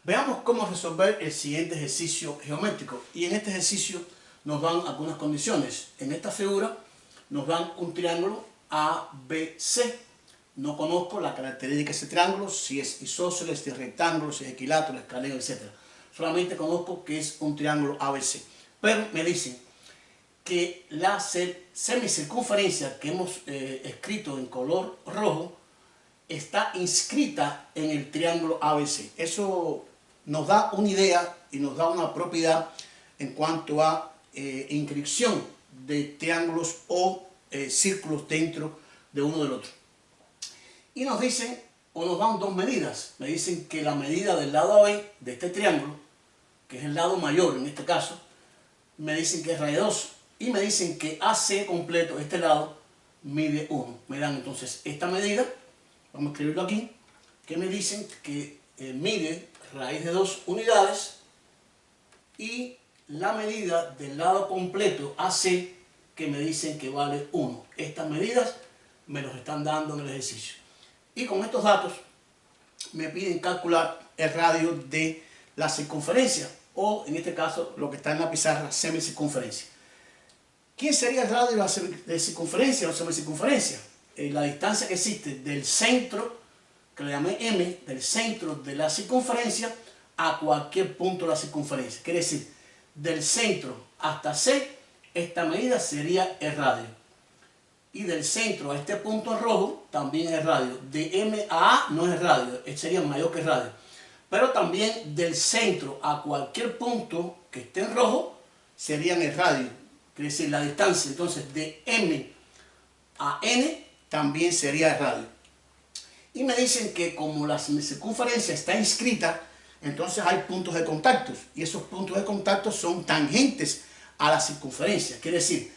Veamos cómo resolver el siguiente ejercicio geométrico. Y en este ejercicio nos dan algunas condiciones. En esta figura nos dan un triángulo ABC. No conozco la característica de ese triángulo, si es isósceles, si es rectángulo, si es equilátero, escaleno, etc. Solamente conozco que es un triángulo ABC. Pero me dicen que la semicircunferencia que hemos escrito en color rojo está inscrita en el triángulo ABC. Eso nos da una idea y nos da una propiedad en cuanto a inscripción de triángulos o círculos dentro de uno del otro. Y nos dicen, o nos dan dos medidas. Me dicen que la medida del lado AB de este triángulo, que es el lado mayor en este caso, me dicen que es raíz de 2. Y me dicen que AC completo, este lado, mide 1. Me dan entonces esta medida, vamos a escribirlo aquí, que me dicen que mide raíz de 2 unidades, y la medida del lado completo AC, que me dicen que vale 1. Estas medidas me los están dando en el ejercicio. Y con estos datos me piden calcular el radio de la circunferencia, o en este caso lo que está en la pizarra, semicircunferencia. ¿Quién sería el radio de circunferencia o semicircunferencia? La distancia que existe del centro, que le llamé M, del centro de la circunferencia a cualquier punto de la circunferencia. Quiere decir, del centro hasta C, esta medida sería el radio. Y del centro a este punto en rojo, también es radio. De M a A no es radio, sería mayor que radio. Pero también del centro a cualquier punto que esté en rojo, serían el radio. Quiere decir, la distancia, entonces, de M a N, también sería el radio. Y me dicen que como la circunferencia está inscrita, entonces hay puntos de contacto. Y esos puntos de contacto son tangentes a la circunferencia. Quiere decir,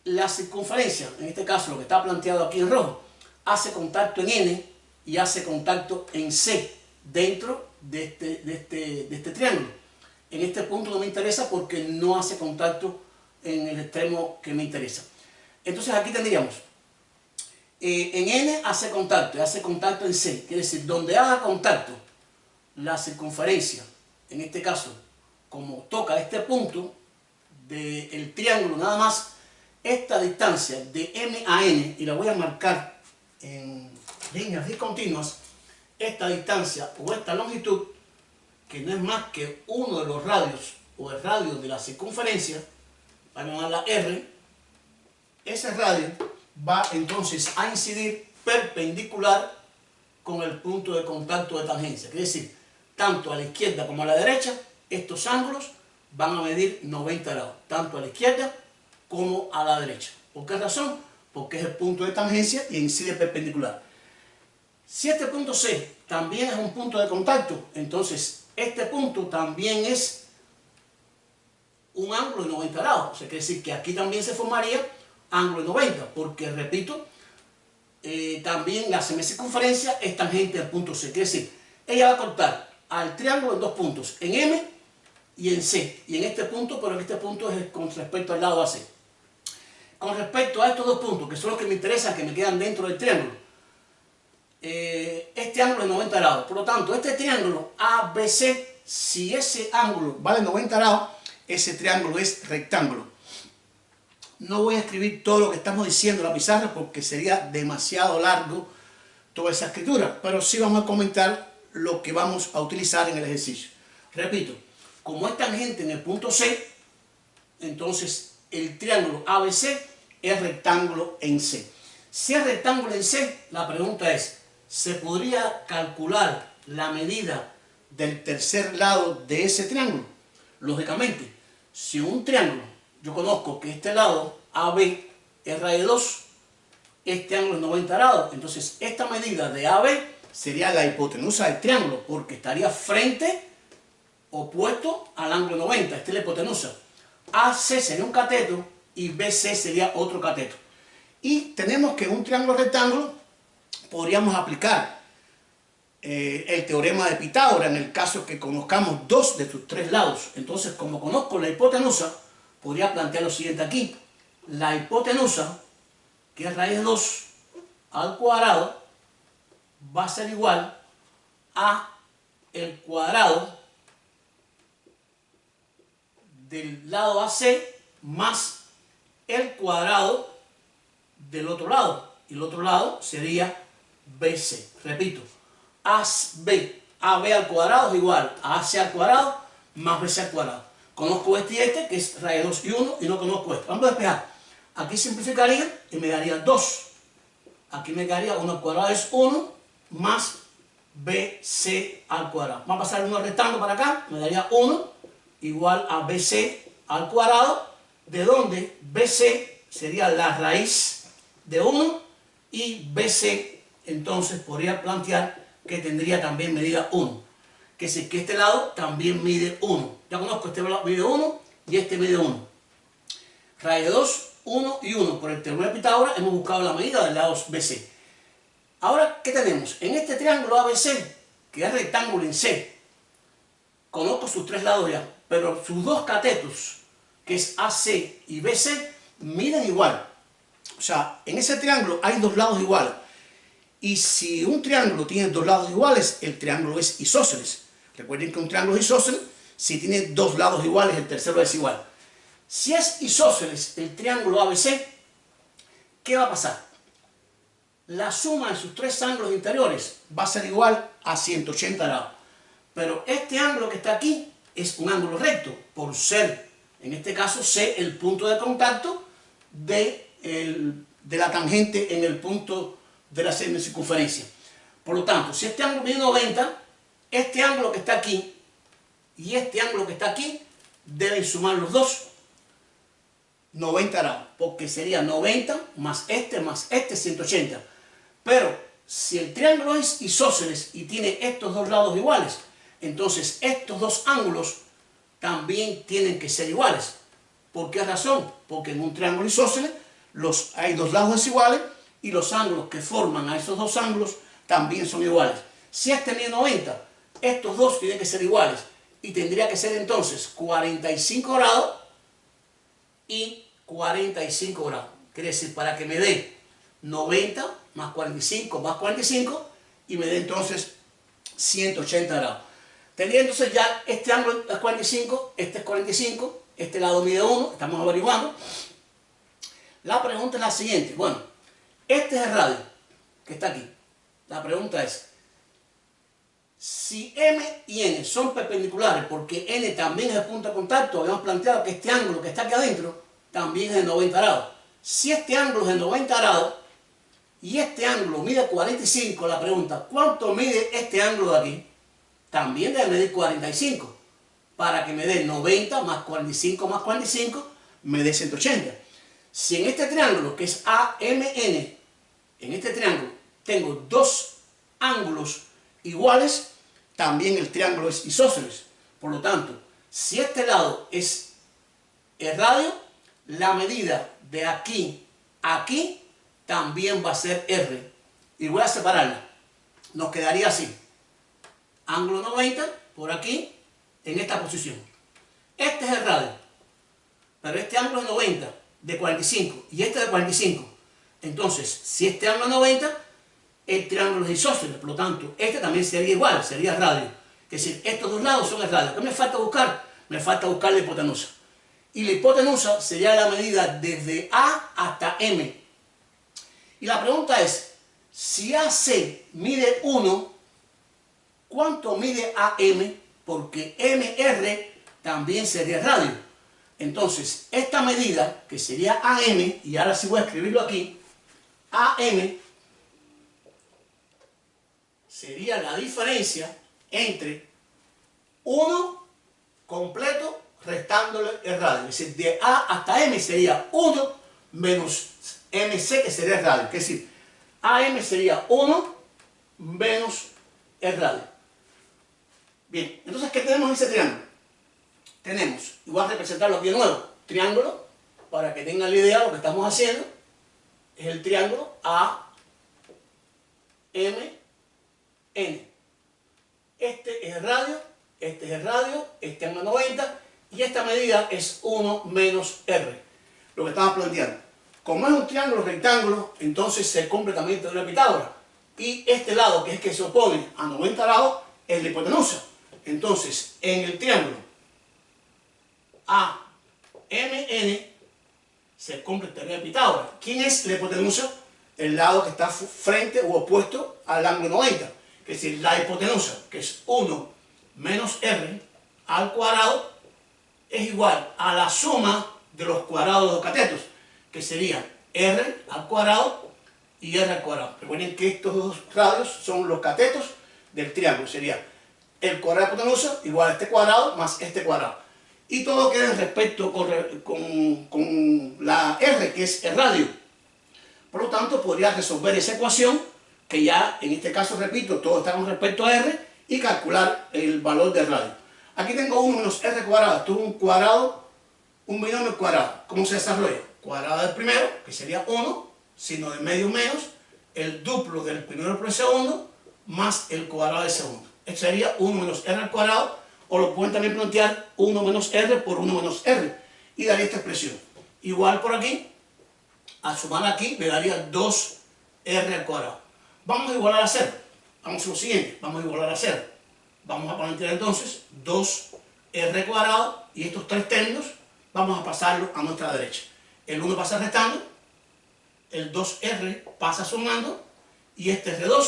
la circunferencia, en este caso lo que está planteado aquí en rojo, hace contacto en N y hace contacto en C dentro de este triángulo. En este punto no me interesa porque no hace contacto en el extremo que me interesa. Entonces aquí tendríamos, en N hace contacto en C. Quiere decir, donde haga contacto la circunferencia, en este caso, como toca este punto del triángulo nada más, esta distancia de M a N, y la voy a marcar en líneas discontinuas, esta distancia o esta longitud, que no es más que uno de los radios o el radio de la circunferencia, vamos a llamarla R, ese radio va entonces a incidir perpendicular con el punto de contacto de tangencia. Quiere decir, tanto a la izquierda como a la derecha, estos ángulos van a medir 90 grados, tanto a la izquierda como a la derecha. ¿Por qué razón? Porque es el punto de tangencia y incide perpendicular. Si este punto C también es un punto de contacto, entonces este punto también es un ángulo de 90 grados. O sea, quiere decir que aquí también se formaría ángulo de 90, porque, repito, también la semicircunferencia es tangente al punto C. Quiere decir, ella va a cortar al triángulo en dos puntos, en M y en C. Y en este punto, pero en este punto es con respecto al lado AC. Con respecto a estos dos puntos, que son los que me interesan, que me quedan dentro del triángulo, este ángulo es 90 grados. Por lo tanto, este triángulo ABC, si ese ángulo vale 90 grados, ese triángulo es rectángulo. No voy a escribir todo lo que estamos diciendo en la pizarra porque sería demasiado largo toda esa escritura, pero sí vamos a comentar lo que vamos a utilizar en el ejercicio. Repito, como es tangente en el punto C, entonces el triángulo ABC es rectángulo en C. Si es rectángulo en C, la pregunta es, ¿se podría calcular la medida del tercer lado de ese triángulo? Lógicamente, si un triángulo, yo conozco que este lado AB es raíz de 2, este ángulo es 90 grados, entonces esta medida de AB sería la hipotenusa del triángulo, porque estaría frente, opuesto al ángulo 90, esta es la hipotenusa. AC sería un cateto y BC sería otro cateto. Y tenemos que en un triángulo rectángulo podríamos aplicar el teorema de Pitágoras en el caso que conozcamos dos de sus tres lados. Entonces, como conozco la hipotenusa, podría plantear lo siguiente aquí. La hipotenusa, que es raíz de 2 al cuadrado, va a ser igual a el cuadrado del lado AC más el cuadrado del otro lado. Y el otro lado sería BC. Repito, AB al cuadrado es igual a AC al cuadrado más BC al cuadrado. Conozco este y este, que es raíz de 2 y 1, y no conozco este. Vamos a despejar. Aquí simplificaría y me daría 2. Aquí me quedaría 1 al cuadrado es 1 más BC al cuadrado. Vamos a pasar el 1 restando para acá. Me daría 1 igual a BC al cuadrado, de donde BC sería la raíz de 1 y BC entonces podría plantear que tendría también medida 1. Que es que este lado también mide 1. Ya conozco, este lado mide 1 y este mide 1. Raíz de 2, 1 y 1. Por el teorema de Pitágoras hemos buscado la medida del lado BC. Ahora, ¿qué tenemos? En este triángulo ABC, que es rectángulo en C, conozco sus tres lados ya, pero sus dos catetos, que es AC y BC, miden igual. O sea, en ese triángulo hay dos lados iguales. Y si un triángulo tiene dos lados iguales, el triángulo es isósceles. Recuerden que un triángulo es isósceles si tiene dos lados iguales, el tercero es igual. Si es isósceles el triángulo ABC, ¿qué va a pasar? La suma de sus tres ángulos interiores va a ser igual a 180 grados. Pero este ángulo que está aquí es un ángulo recto, por ser, en este caso, C, el punto de contacto de la tangente en el punto de la semicircunferencia. Por lo tanto, si este ángulo mide 90, este ángulo que está aquí y este ángulo que está aquí deben sumar los dos 90 grados, porque sería 90 más este 180. Pero si el triángulo es isósceles y tiene estos dos lados iguales, entonces estos dos ángulos también tienen que ser iguales. ¿Por qué razón? Porque en un triángulo isósceles hay dos lados desiguales y los ángulos que forman a esos dos ángulos también son iguales. Si este mide 90, estos dos tienen que ser iguales y tendría que ser entonces 45 grados y 45 grados. Quiere decir, para que me dé 90 más 45 y me dé entonces 180 grados. Tendría entonces ya este ángulo es 45, este es 45, este lado mide 1, estamos averiguando. La pregunta es la siguiente. Bueno, este es el radio que está aquí. La pregunta es, si M y N son perpendiculares, porque N también es el punto de contacto, habíamos planteado que este ángulo que está aquí adentro también es de 90 grados. Si este ángulo es de 90 grados y este ángulo mide 45, la pregunta, ¿cuánto mide este ángulo de aquí? También debe medir 45, para que me dé 90 más 45, me dé 180. Si en este triángulo, que es AMN, en este triángulo tengo dos ángulos iguales, también el triángulo es isósceles. Por lo tanto, si este lado es el radio, la medida de aquí a aquí también va a ser R. Y voy a separarla. Nos quedaría así. Ángulo 90 por aquí, en esta posición. Este es el radio. Pero este ángulo es 90 de 45 y este de 45. Entonces, si este ángulo es 90, el triángulo es isósceles. Por lo tanto, este también sería igual, sería radio. Es decir, estos dos lados son el radio. ¿Qué me falta buscar? Me falta buscar la hipotenusa. Y la hipotenusa sería la medida desde A hasta M. Y la pregunta es, si AC mide 1, ¿cuánto mide AM? Porque MR también sería radio. Entonces, esta medida, que sería AM, y ahora sí voy a escribirlo aquí, AM sería la diferencia entre 1 completo restándole el radio. Es decir, de A hasta M sería 1 menos MC, que sería el radio. Es decir, AM sería 1 menos el radio. Bien, entonces, ¿qué tenemos en ese triángulo? Tenemos, y voy a representarlo aquí de nuevo, triángulo, para que tengan la idea de lo que estamos haciendo, es el triángulo AMN. Este es el radio, este es el radio, este ángulo 90, y esta medida es 1 menos R. Lo que estamos planteando. Como es un triángulo rectángulo, entonces se cumple también el teorema de Pitágoras. Y este lado, que es que se opone a 90 grados, es la hipotenusa. Entonces, en el triángulo AMN se cumple la teoría de Pitágoras. ¿Quién es la hipotenusa? El lado que está frente u opuesto al ángulo 90. Es decir, la hipotenusa, que es 1 menos r al cuadrado, es igual a la suma de los cuadrados de los catetos, que sería r al cuadrado y r al cuadrado. Recuerden que estos dos radios son los catetos del triángulo. Sería el cuadrado de la hipotenusa igual a este cuadrado más este cuadrado. Y todo queda en respecto con la r, que es el radio. Por lo tanto, podría resolver esa ecuación, que ya en este caso, repito, todo está con respecto a r, y calcular el valor del radio. Aquí tengo 1 menos r cuadrado. Esto es un cuadrado, un binomio cuadrado. ¿Cómo se desarrolla? Cuadrado del primero, que sería 1, sino del medio menos, el duplo del primero por el segundo, más el cuadrado del segundo. Esto sería 1 menos r al cuadrado, o lo pueden también plantear 1 menos r por 1 menos r, y daría esta expresión. Igual por aquí, al sumar aquí, me daría 2r al cuadrado. Vamos a igualar a 0. Vamos a hacer lo siguiente, vamos a igualar a 0. Vamos a plantear entonces 2r cuadrado, y estos tres términos vamos a pasarlos a nuestra derecha. El 1 pasa restando, el 2r pasa sumando, y este r2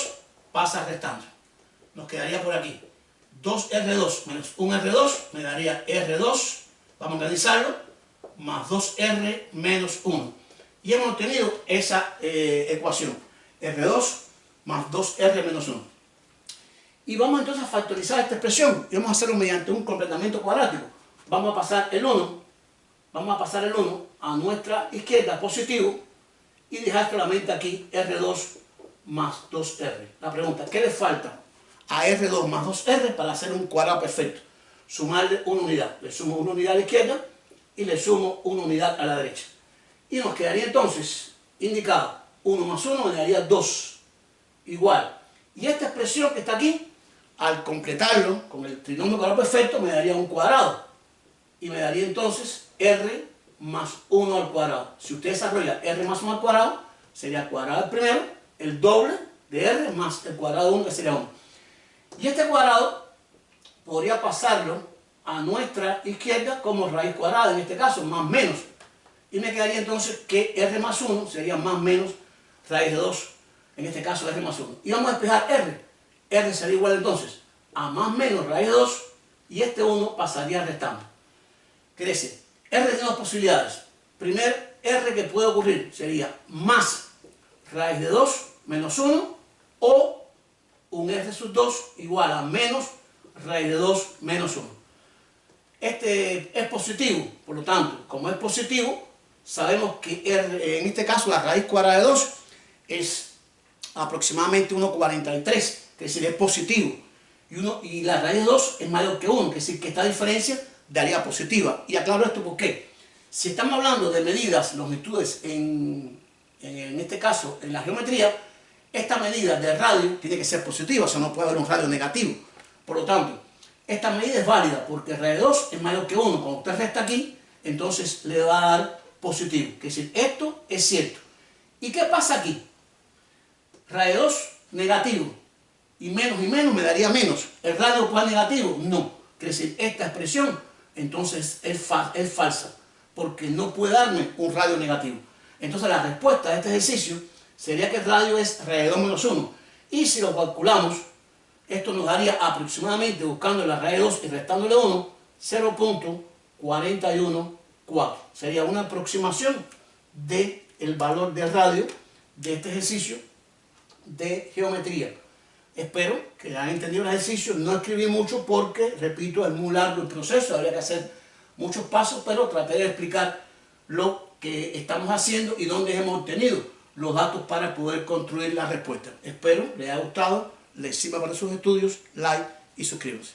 pasa restando. Nos quedaría por aquí 2r2 menos 1r2 me daría r2, vamos a organizarlo, más 2r menos 1. Y hemos obtenido esa ecuación, r2 más 2r menos 1. Y vamos entonces a factorizar esta expresión, y vamos a hacerlo mediante un completamiento cuadrático. Vamos a pasar el 1 a nuestra izquierda positivo, y dejar solamente aquí r2 más 2r. La pregunta, ¿qué le falta a r2 más 2r para hacer un cuadrado perfecto? Sumarle una unidad. Le sumo una unidad a la izquierda y le sumo una unidad a la derecha. Y nos quedaría entonces indicado 1 más 1 me daría 2, igual. Y esta expresión que está aquí, al completarlo con el trinomio cuadrado perfecto, me daría un cuadrado. Y me daría entonces r más 1 al cuadrado. Si usted desarrolla r más 1 al cuadrado, sería el cuadrado del primero, el doble de r más el cuadrado de 1, que sería 1. Y este cuadrado podría pasarlo a nuestra izquierda como raíz cuadrada, en este caso, más menos. Y me quedaría entonces que r más 1 sería más menos raíz de 2, en este caso r más 1. Y vamos a despejar r. R sería igual entonces a más menos raíz de 2, y este 1 pasaría restando. Quiere decir, r tiene dos posibilidades. Primer r que puede ocurrir sería más raíz de 2 menos 1, o un r sub 2 igual a menos raíz de 2 menos 1. Este es positivo, por lo tanto, como es positivo, sabemos que r, en este caso la raíz cuadrada de 2 es aproximadamente 1,43, que es decir, es positivo. Y la raíz de 2 es mayor que 1, que es decir, que esta diferencia daría positiva. Y aclaro esto porque si estamos hablando de medidas, longitudes, en este caso, en la geometría, esta medida de radio tiene que ser positiva, o sea, no puede haber un radio negativo. Por lo tanto, esta medida es válida porque raíz de 2 es mayor que 1. Cuando usted resta aquí, entonces le va a dar positivo. Es decir, esto es cierto. ¿Y qué pasa aquí? Raíz de 2 negativo. Y menos me daría menos. ¿El radio puede ser negativo? No. Es decir, esta expresión entonces es falsa, porque no puede darme un radio negativo. Entonces la respuesta a este ejercicio sería que el radio es raíz de 2 menos 1. Y si lo calculamos, esto nos daría aproximadamente, buscando la raíz de 2 y restándole 1, 0.414. Sería una aproximación del valor del radio de este ejercicio de geometría. Espero que hayan entendido el ejercicio. No escribí mucho porque, repito, es muy largo el proceso, habría que hacer muchos pasos, pero traté de explicar lo que estamos haciendo y dónde hemos obtenido los datos para poder construir la respuesta. Espero les haya gustado, les sirva para sus estudios, like y suscríbanse.